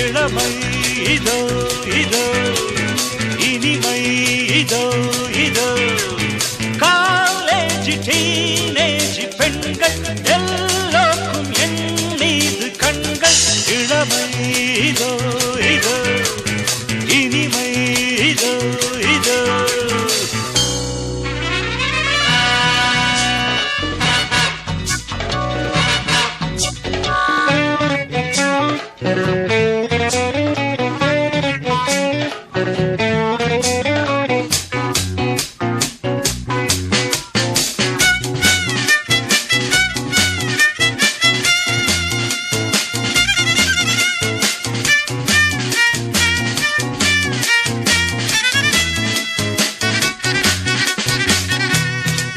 இளமை இதோ இதோ இனிமை இதோ இதோ காலேஜ் டீனேஜ் பெண்கள் எல்லோருக்கும் என் மீது கண்கள் இளமை இதோ இதோ இனிமை இதோ இதோ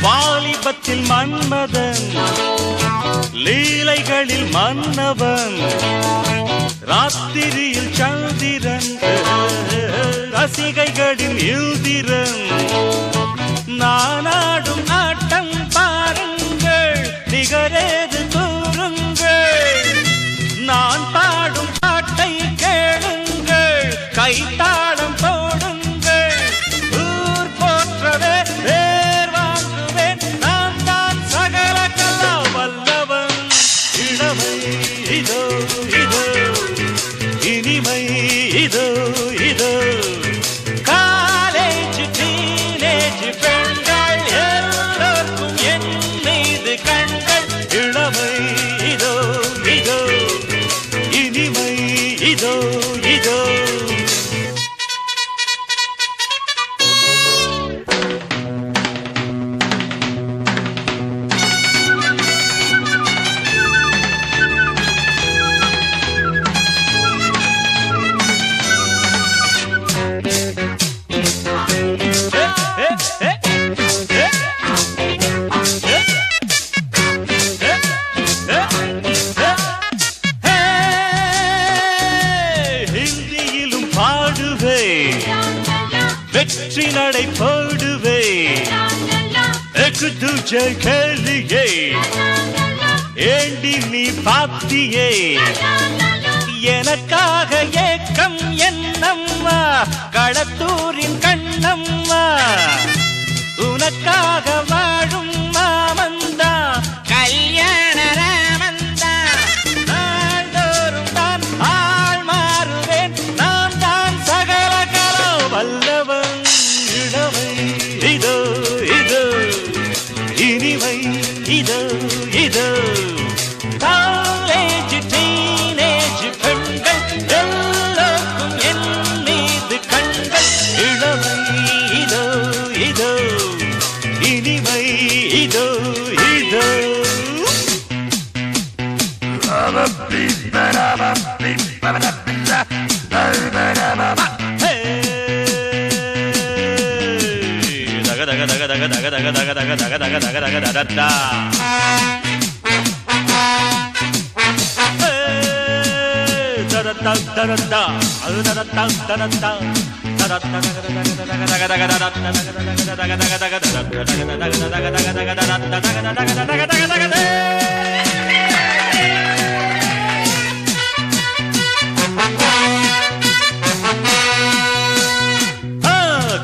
வாலிபத்தில் மன்மதன் லீலைகளில் மன்னவன் ராத்திரியில் சந்திரன் ரசிகைகளின் இந்திரன் நானாடும் ஆட்டம் பாருங்கள் நிகரேது கூறுங்கள் நான் பாடும் பாட்டை கேளுங்கள் கைத்தாளம் போடுங்கள் ஊர் போற்றவே பேர் வாங்குவேன் நான் தான் சகல கலா வல்லவன் இளமை இதோ இதோ இனிமை இதோ இதோ காலேஜ் டீனேஜ் பெண்கள் எல்லோருக்கும் என் மீது கண்கள் இளமை இதோ இதோ இனிமை இதோ இதோ ஹிந்தியிலும் பாடுவே வெற்றி நடை போடுவே एक दूजे के लिए ஏண்டி நீ பாத்தியே எனக்காக ஏக்கம் என்னம்மா களத்தூரின் கண்ணம்மா உனக்காக வாழும் மாமந்தா கல்யாண ராமந்தா நாள்தோறும் தான் ஆள் மாறுவேன் நான் தான் சகல கலா வல்லவன் இளமை இதோ இதோ இனிமை இதோ இதோ காலேஜ் டீனேஜ் பெண்கள் எல்லோருக்கும் என் மீது கண்கள் இளமை இதோ இதோ இனிமை இதோ இதோ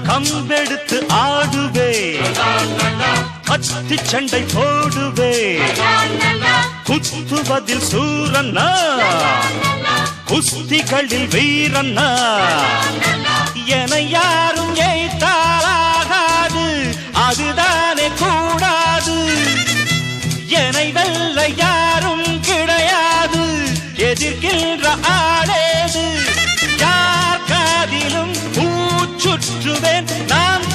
கம்பெடுத்து ஆடுவே கத்தி சண்டை போடுவே குத்துவதில் சூரன்னா குஸ்திகளில் வீரன்னா என யாரும் ஏய்த்தாலாகாது அதுதானே கூடாது என்னை வெல்ல யாரும் கிடையாது எதிர்க்கின்ற ஆளேது யார் காதிலும் பூச்சுற்றுவேன் நான்